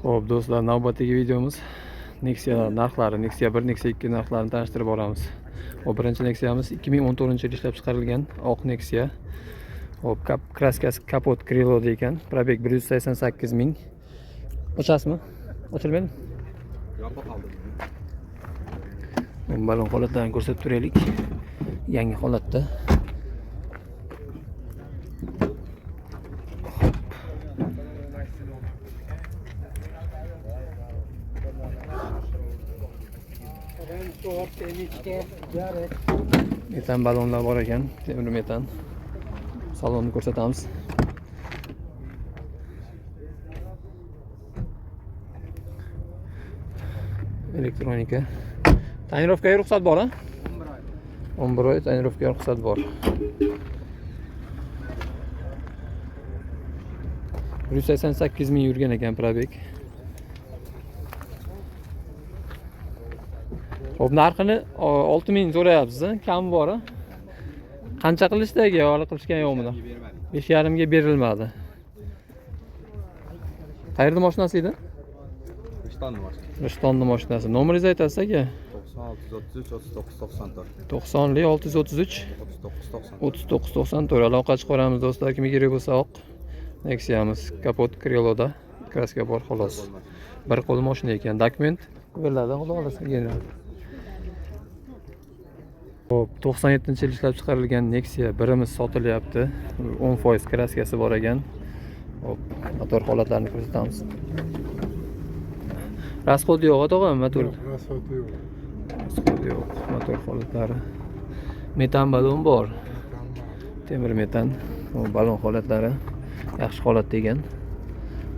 Xo'p, do'stlar, navbatdagi videomiz Nexia narxlari, Nexia 1, Nexia 2 narxlarini tanishtirib boramiz. Hop, birinchi Nexia'miz 2014-yil ishlab chiqarilgan oq Nexia. Hop, kraskasi kapot Krilo ekan. Probeg 188 ming. Ochasizmi? Ochilmaydi? Yopiq qoldi. Balon holatlarini ko'rsatib turaylik. Yangi holatda. Metan balonlar bor ekan, temir metan. Salonni ko'rsatamiz. Elektronika. Tonirovkaga ruxsat bor, ha? 11 oy tonirovkaga ruxsat bor. 188 ming yurgan ekan probeg. Hop, narxini 6 ming so'rayapsiz, kam bor. Qancha qilishdagi, hali qilishgan yo'qmi? 5,5 ga berilmadi. Qayerda mashinasi edi? Rishtonni mashinasi. Nomeringizni aytasiz aka? 90 633 90 633 39 aloqa chiqaramiz do'stlar. Kimga kerak bo'lsa oq Nexia'miz kapot Krilo'da kraska bor xolos. Bir qo'l mashina ekan. Dokument beriladi, xudo xolasa yana. Hop, 97-yil ishlab chiqarilgan Nexia birimiz sotilyapti. 10% kraskasi bor ekan. Hop, motor holatlarini ko'rsatamiz. Rasxod yo'q, tog'am, motor. Rasxod yo'q. Rasxod yo'q, motor holatlari. Metan balon bor. Temir metan. Balon holatlari yaxshi holatda ekan.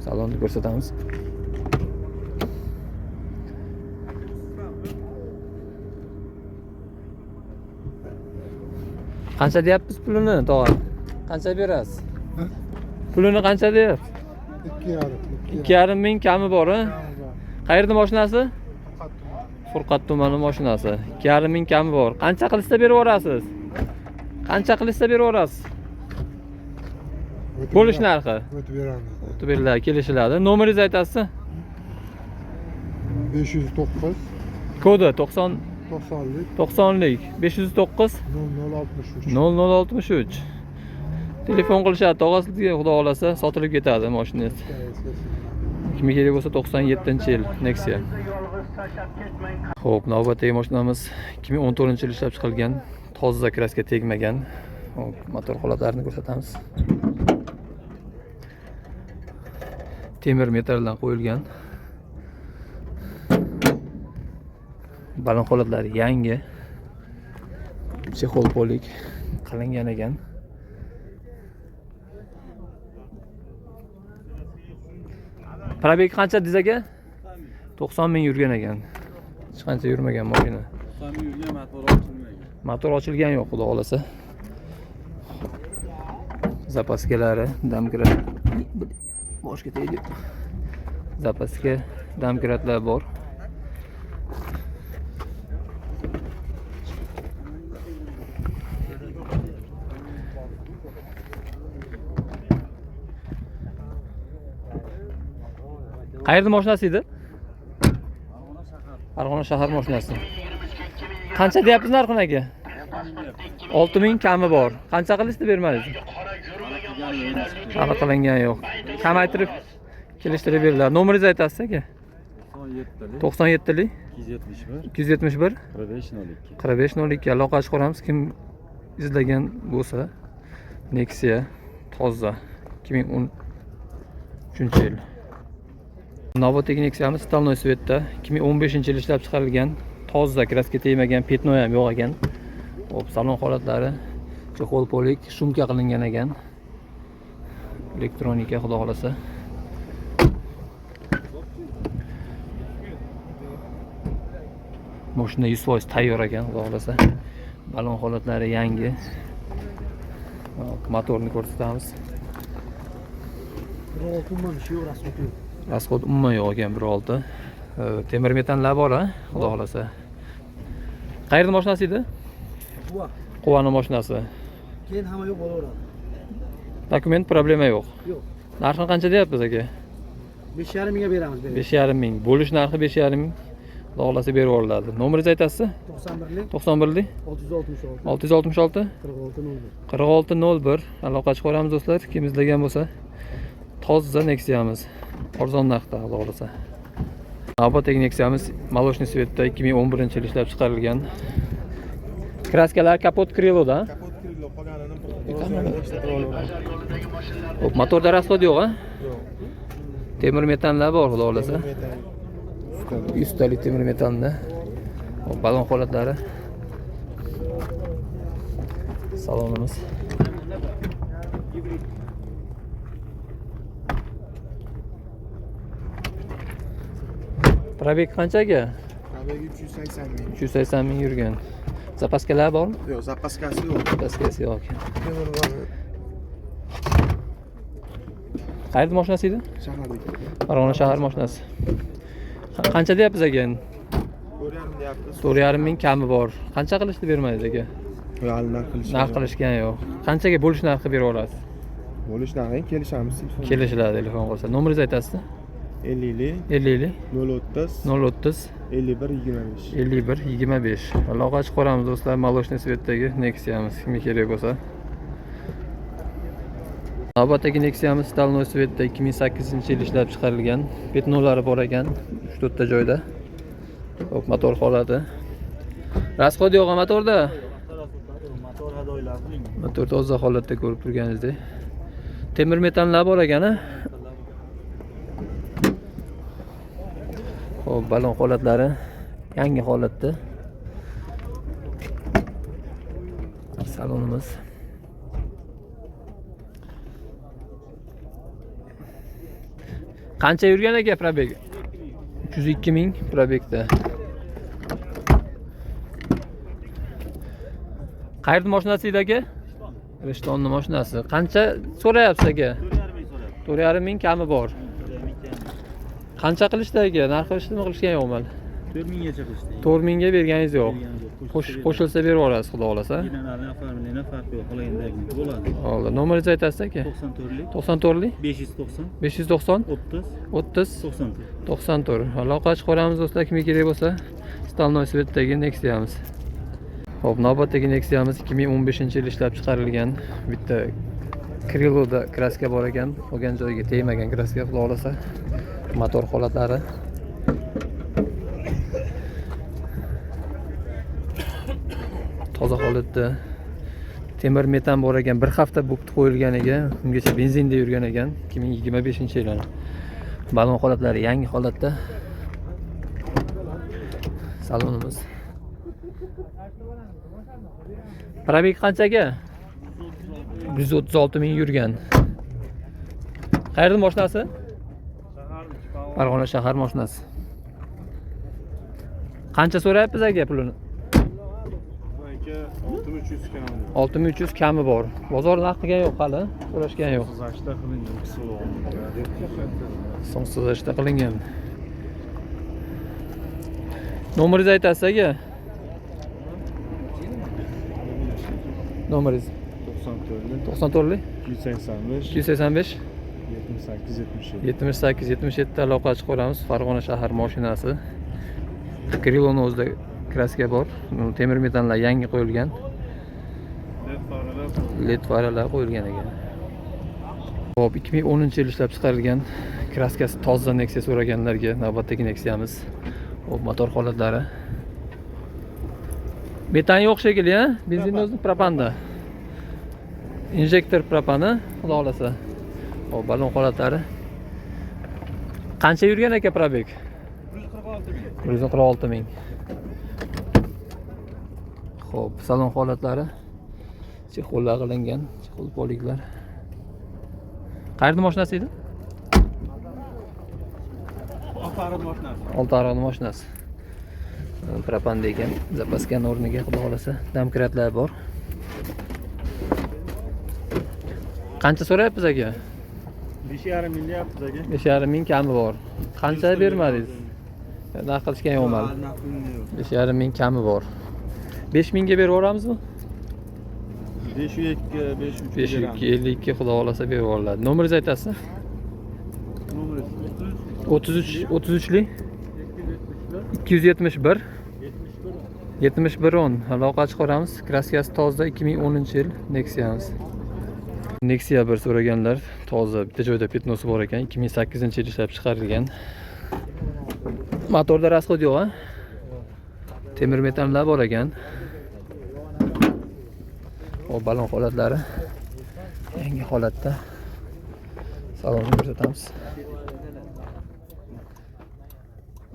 Salonni ko'rsatamiz. Qancha deyapsiz pulini, tog'a? Qancha berasiz? Pulini qancha deyapsiz? 2,5 ming kami bor, ha? Qayerda mashinasi? Furqat tumani mashinasi. 2,5 ming kami bor. Qancha qilishsa berib yuborasiz? Qancha qilishsa berib yuborasiz? Bo'lish narxi. O'tib beramiz. O'tib beriladi, kelishiladi. Nomeringizni aytasiz? 509 Kodi 90 90lik 90lik 509 0063. 0063. Telefon qilishadi, tog'asiga xudo xolasa sotilib ketadi mashinangiz. Kimga kerak bo'lsa 97-yil Nexia. Xo'p, navbatdagi mashinamiz 2014-yil ishlab chiqarilgan, toza kraska tegmagan. Hop, motor holatlarini ko'rsatamiz. Temir metaldan qo'yilgan. Balon holatlari yangi. Chexol polik qilingan ekan. Probeg qancha dediz aka? 90 ming yurgan ekan. Hech qancha yurmagan mashina. 90 ming yurgan, motor ochilmagan. Motor ochilgan yo'q, xudo xolasa. Zapaskalari, damkrat boshga tegdi. Zapaska, damkratlar bor. Qayerda mashinasi edi? Farg'ona shahar mashinasi. Qancha deyapsiz narxini aka? 6 ming kami bor. Qancha qilishdi bermadingiz? Hali qilingan yo'q. Kamaytirib kelishtirib beriladi. Nomeringizni aytasiz aka? 97lik 271 4502 aloqa chiqaramiz. Kim izlagan bo'lsa Nexia toza 2013-yil. Navbatdagi Nexia'miz Stolnoy Svetda 2015-yil ishlab chiqarilgan, toza kraska tegmagan, petno ham yo'q ekan. Hop, salon holatlari chexol polik, shumka qilingan ekan. Elektronika xudo xolasa. Mashina 100% tayyor ekan, xudo xolasa. Balon holatlari yangi. Hop, motorni ko'rsatamiz. Rasxod umuman yo'q ekan 1.6. Temir metanlar bor, ha, xudo xolasa. Qayerda mashinasi edi? Quvani mashinasi. Keyin hamma yo'q bo'laveradi. Dokument problema yo'q. Yo'q. Narxini qancha deyapsiz aka? 5,5 mingga beramiz. 5,5 ming. Bo'lish narxi 5,5 ming. Xudo xolasa berib yuboriladi. Nomeringizni aytasiz? 91lik 91lik 666 666 46 01. 4601 aloqa chiqaramiz do'stlar. Kim izlagan bo'lsa, toza Nexia'miz. Arzon narxda xudo xolasa. Navbatdagi Nexia'miz молочный светda 2011-yil ishlab chiqarilgan. Kraskalar kapot kriloda. Kapot krilo qolganini ishlatib olaman. Hop, motorda rasxod yo'q, ha? Yo'q. Temir metallar bor, xudo xolasa. Ustalik temir metalda. Hop, balon holatlari. Salonimiz. Probek qanchaga? Kabegi 380 ming. 380 ming yurgan. Zapaskalar bormi? Yo'q, zapaskasi yo'q. Zapaskasi yo'q. Temir bor. Qayerda mashinasi edi? Shahardagi. Farg'ona shahar mashinasi. Qancha deyapsiz aka? 4,5 deyapmiz. 4,5 ming kami bor. Qancha qilishni bermaysiz aka? Yo'q, hali narx qilishgan. Narx qilishgan yo'q. Qanchaga bo'lish narxi berib olasiz? Bo'lish narxiga kelishamiz. Kelishiladi telefon qilsa. Nomeringizni aytasiz? 50 50 030 030 51 25. 51 25. Aloqa chiqaramiz do'stlar. Молочный светdagi Nexia'miz. Kimga kerak bo'lsa. Navbatdagi Nexia'miz Stальной svetda 2008-yil ishlab chiqarilgan. Petnolari bor ekan 3-4 ta joyda. Hop, motor holati. Rasxod yo'q motorda. Motor hadoylar qiling. Motor toza holatda ko'rib turganingizdek. Temir metallar bor ekan, ha? Hop, balon holatlari yangi holatda. Salonimiz. Qancha yurgan aka probeg? 302 ming probegda. Qayerda mashinasi edi aka? Rishtonni mashinasi. Qancha so'rayapsiz aka? 4,5 ming kami bor. Qancha qilishdi aka? Narx qilishdimi, qilishgan yo'qmi? 4 minggacha qilishdi. 4 mingga berganingiz yo'q. Qo'shilsa berib yuborasiz, xudo xolasa. Farqi yo'q, qolagendagi bo'ladi. Bo'ldi. Nomeringizni aytasiz aka? 94lik 94lik 590 590 30 30 94. 94. Aloqa chiqaramiz do'stlar, kimga kerak bo'lsa. Stальной svetdagi Nexia'miz. Hop, navbatdagi Nexia'miz 2015-yil ishlab chiqarilgan. Bitta kriloda kraska bor ekan, qolgan joyiga tegmagan kraska, xudo xolasa. Motor holatlari. Toza holatda. Temir metan bor ekan, bir hafta bo'pti qo'yilganiga, ungacha benzinda yurgan ekan, 2025-yil. Balon holatlari yangi holatda. Salonimiz. Probeg qanchaga? 136 ming yurgan. Qayerda mashinasi? Farg'ona shahar mashinasi. Qancha so'rayapsiz aka pulini? Aka 6300 kam. 6300 kami bor. Bozor narxiga yo'q hali, so'rashgan yo'q. Zashta qilingan hisob. So'ngsiz qilingan. Nomeringizni aytasiz aka? Nomeringiz 94 94lik 285 285 78 77. 78 77 aloqa chiqaramiz. Farg'ona shahar mashinasi. Kriloni o'zida kraska bor. Temir metallar yangi qo'yilgan. LED faralar qo'yilgan ekan. Hop, 2010-yil ishlab chiqarilgan kraskasi toza Nexia so'raganlarga navbatdagi Nexia'miz. Hop, motor holatlari. Metan yo'q shekilli, ha? Benzin o'zi propanda. Injektor propani, xudo xolasa. Hop, balon holatlari. Qancha yurgan aka probeg? 146 ming. Hop, salon holatlari. Chexollar qilingan, chexol poliklar. Qayerda mashinasi edi? Oltiariq mashinasi. Propanda ekan, zapaskan o'rniga xudo xolasa domkratlar bor. Qancha so'rayapsiz aka? 5,5 ming deyapsiz aka. 5,5 ming kami bor. Qancha bermadingiz? Narx qilishgan yo'qmi? 5,5 ming kami bor. 5 mingga berib yuboramizmi? 502 552 xudo xolasa berib yuboriladi. Nomeringizni aytasiz? Nomeringiz 33'li 271 7110 aloqa chiqaramiz. Kraskasi toza 2010-yil Nexia'miz. Nexia bir so'raganlar, toza bitta joyda petnosi bor ekan, 2008-yil ishlab chiqarilgan. Motorda rasxod yo'q, ha? Temir metallar bor ekan. O balon holatlari yangi holatda. Salonni ko'rsatamiz.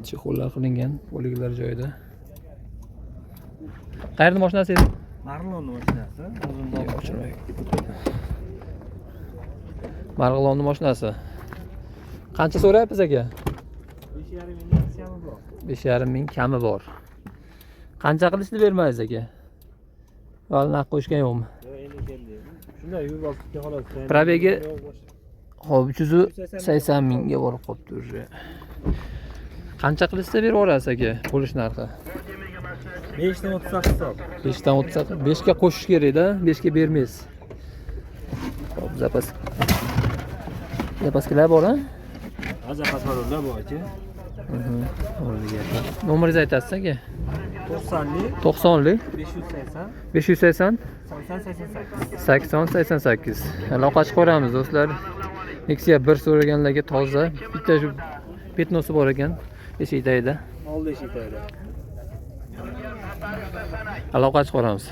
Chexollar qilingan, bo'liglar joyida. Qayerda mashinasi edi? Marlonni mashinasi. Ochilmay. Marg'ilonni mashinasi. Qancha so'rayapsiz aka? 5,5 ming kami bor. Qancha qilishni bermaysiz aka? Vali naq qo'yishgan yo'qmi? Shunday yuvib olibdi xolos. Probegi hop 380 mingga borib qolibdi уже. Qancha qilishsa berib yuborasiz aka? Bo'lish narxi. 5 dan 38 so'm. 5 dan 38, 5 ga qo'shish kerak-da, 5 ga bermaysiz. Hop, zapas. Zapaskilar bor, ha? Zapas bor bu aka. Nomeringizni aytasiz aka? 90li 90lik 580 580 80 88. 80 88. Aloqa chiqaramiz do'stlar. Nexia bir so'raganlarga toza, bitta shu petnosi bor ekan, eshik tagida. Oldi eshik tagida. Aloqa chiqaramiz.